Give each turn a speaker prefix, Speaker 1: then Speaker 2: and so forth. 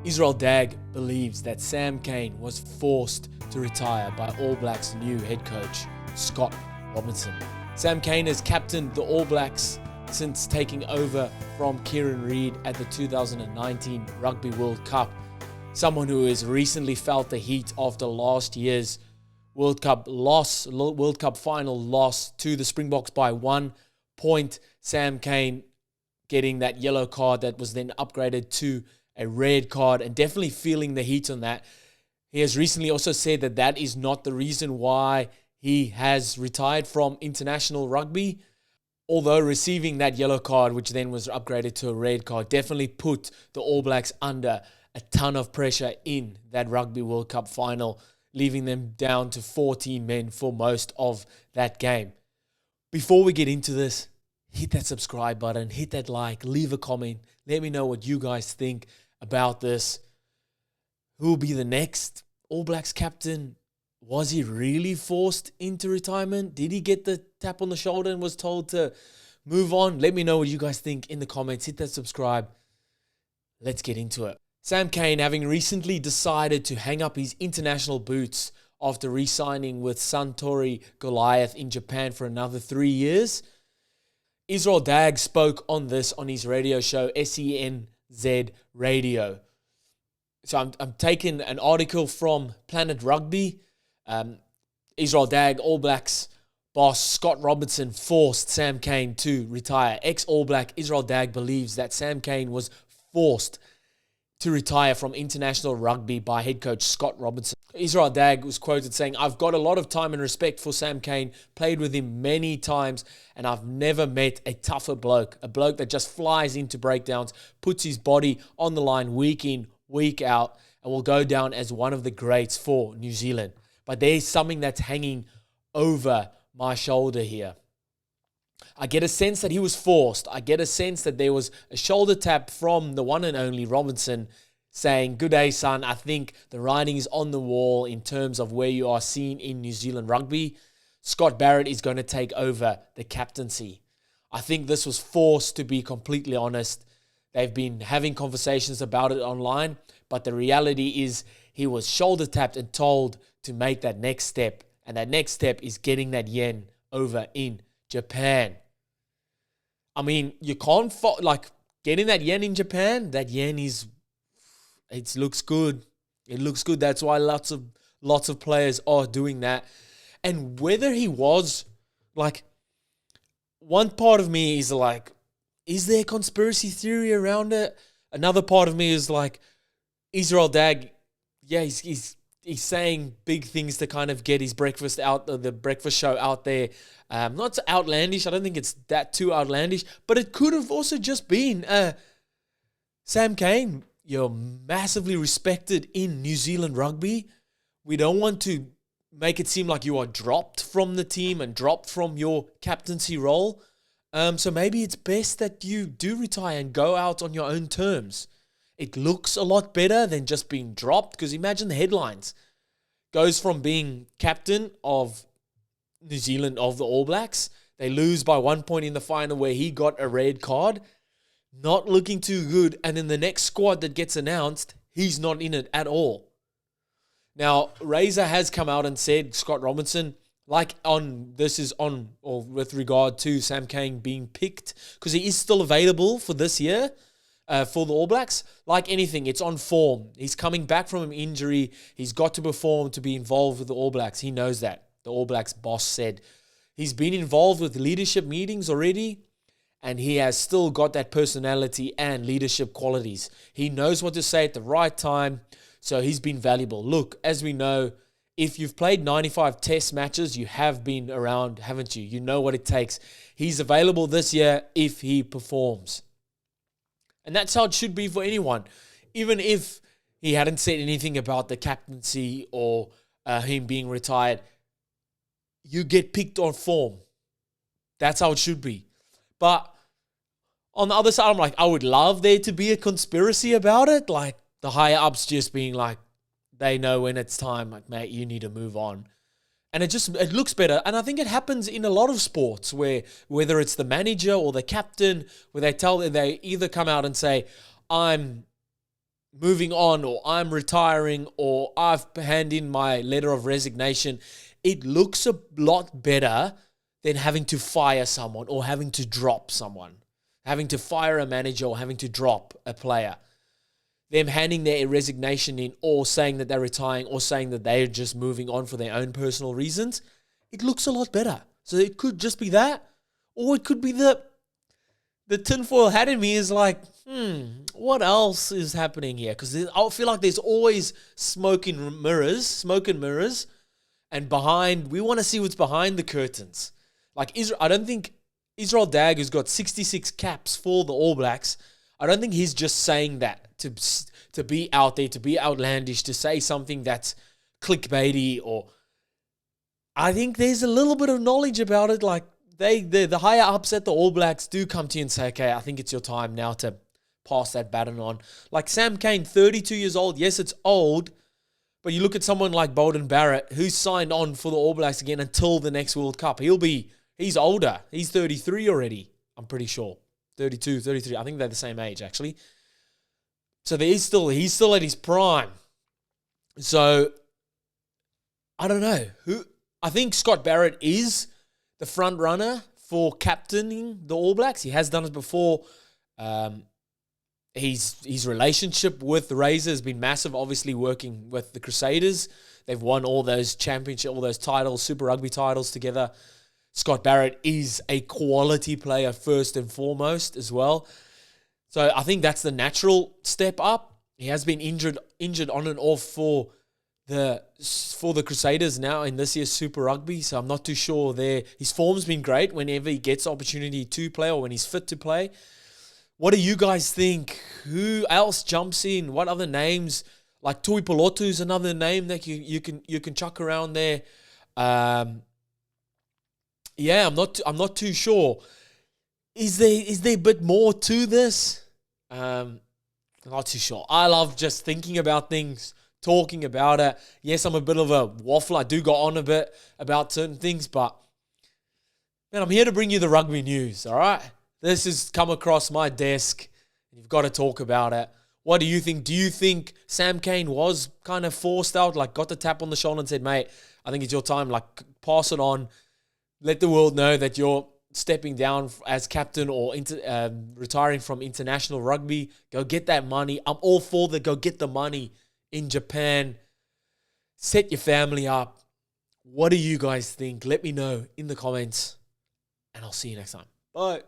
Speaker 1: Isreal Dagg believes that Sam Cane was forced to retire by All Blacks' new head coach, Scott Robertson. Sam Cane has captained the All Blacks since taking over from Kieran Reid at the 2019 Rugby World Cup. Someone who has recently felt the heat after last year's World Cup final loss to the Springboks by 1 point. Sam Cane getting that yellow card that was then upgraded to a red card and definitely feeling the heat on that. He has recently also said that that is not the reason why he has retired from international rugby. Although receiving that yellow card, which then was upgraded to a red card, definitely put the All Blacks under a ton of pressure in that Rugby World Cup final, leaving them down to 14 men for most of that game. Before we get into this, hit that subscribe button, hit that like, leave a comment. Let me know what you guys think about this. Who will be the next All Blacks captain? Was he really forced into retirement? Did he get the tap on the shoulder and was told to move on? Let me know what you guys think in the comments. Hit that subscribe. Let's get into it. Sam Cane, having recently decided to hang up his international boots after re-signing with Suntory Goliath in Japan for another 3 years. Isreal Dagg spoke on this on his radio show, SENZ Radio. So I'm taking an article from Planet Rugby. Isreal Dagg, All Blacks boss Scott Robertson forced Sam Cane to retire. Ex-All Black Isreal Dagg believes that Sam Cane was forced to retire from international rugby by head coach Scott Robertson. Isreal Dagg was quoted saying, "I've got a lot of time and respect for Sam Cane, played with him many times, and I've never met a tougher bloke. A bloke that just flies into breakdowns, puts his body on the line week in, week out, and will go down as one of the greats for New Zealand. But there's something that's hanging over my shoulder here. I get a sense that he was forced. I get a sense that there was a shoulder tap from the one and only Robinson saying, 'Good day, son. I think the writing is on the wall in terms of where you are seen in New Zealand rugby. Scott Barrett is going to take over the captaincy.' I think this was forced, to be completely honest. They've been having conversations about it online, but the reality is he was shoulder tapped and told to make that next step. And that next step is getting that yen over in Japan. I mean, you can't, getting that yen in Japan, that yen it looks good. It looks good. That's why lots of players are doing that. And whether he was, one part of me is like, is there a conspiracy theory around it? Another part of me is like, Isreal Dagg, yeah, he's saying big things to kind of get his breakfast out, the breakfast show out there. Not outlandish. I don't think it's that too outlandish, but it could have also just been Sam Cane, you're massively respected in New Zealand rugby. We don't want to make it seem like you are dropped from the team and dropped from your captaincy role. So maybe it's best that you do retire and go out on your own terms. It looks a lot better than just being dropped, because imagine the headlines. Goes from being captain of New Zealand, of the All Blacks. They lose by 1 point in the final where he got a red card. Not looking too good. And then the next squad that gets announced, he's not in it at all. Now, Razor has come out and said, Scott Robinson, with regard to Sam Cane being picked, because he is still available for this year. For the All Blacks, like anything, it's on form. He's coming back from an injury. He's got to perform to be involved with the All Blacks. He knows that. The All Blacks boss said. He's been involved with leadership meetings already, and he has still got that personality and leadership qualities. He knows what to say at the right time, so he's been valuable. Look, as we know, if you've played 95 test matches, you have been around, haven't you? You know what it takes. He's available this year if he performs. And that's how it should be for anyone. Even if he hadn't said anything about the captaincy or him being retired, you get picked on form. That's how it should be. But on the other side, I'm like, I would love there to be a conspiracy about it. Like the higher ups just being like, they know when it's time. Like, mate, you need to move on. And it looks better. And I think it happens in a lot of sports where whether it's the manager or the captain, where they either come out and say, I'm moving on, or I'm retiring, or I've handed in my letter of resignation, it looks a lot better than having to fire someone or having to drop someone, having to fire a manager or having to drop a player. Them handing their resignation in, or saying that they're retiring, or saying that they're just moving on for their own personal reasons, it looks a lot better. So it could just be that, or it could be the tinfoil hat in me is like, what else is happening here? Because I feel like there's always smoke and mirrors, and we want to see what's behind the curtains. Like I don't think Isreal Dagg, who's got 66 caps for the All Blacks, I don't think he's just saying that to be out there, to be outlandish, to say something that's clickbaity, or I think there's a little bit of knowledge about it. Like the higher ups at the All Blacks do come to you and say, okay, I think it's your time now to pass that baton on. Like Sam Cane, 32 years old. Yes, it's old, but you look at someone like Beauden Barrett, who's signed on for the All Blacks again until the next World Cup. He's older. He's 33 already, I'm pretty sure. 32, 33. I think they're the same age, actually. So he's still at his prime. So I don't know. I think Scott Barrett is the front runner for captaining the All Blacks. He has done it before. His relationship with the Razor has been massive, obviously working with the Crusaders. They've won all those championship, all those titles, Super Rugby titles together. Scott Barrett is a quality player first and foremost as well. So I think that's the natural step up. He has been injured on and off for the Crusaders now in this year's Super Rugby, so I'm not too sure there. His form's been great whenever he gets opportunity to play or when he's fit to play. What do you guys think? Who else jumps in? What other names? Like Tui Pelotu is another name that you can chuck around there. Yeah, I'm not too sure. Is there a bit more to this? Not too sure. I love just thinking about things, talking about it. Yes, I'm a bit of a waffler. I do go on a bit about certain things, but man, I'm here to bring you the rugby news, all right? This has come across my desk, and you've got to talk about it. What do you think? Do you think Sam Cane was kind of forced out, like got the tap on the shoulder and said, mate, I think it's your time, like pass it on, let the world know that you're stepping down as captain or retiring from international rugby. Go get that money. I'm all for the go get the money in Japan. Set your family up. What do you guys think? Let me know in the comments, and I'll see you next time. Bye.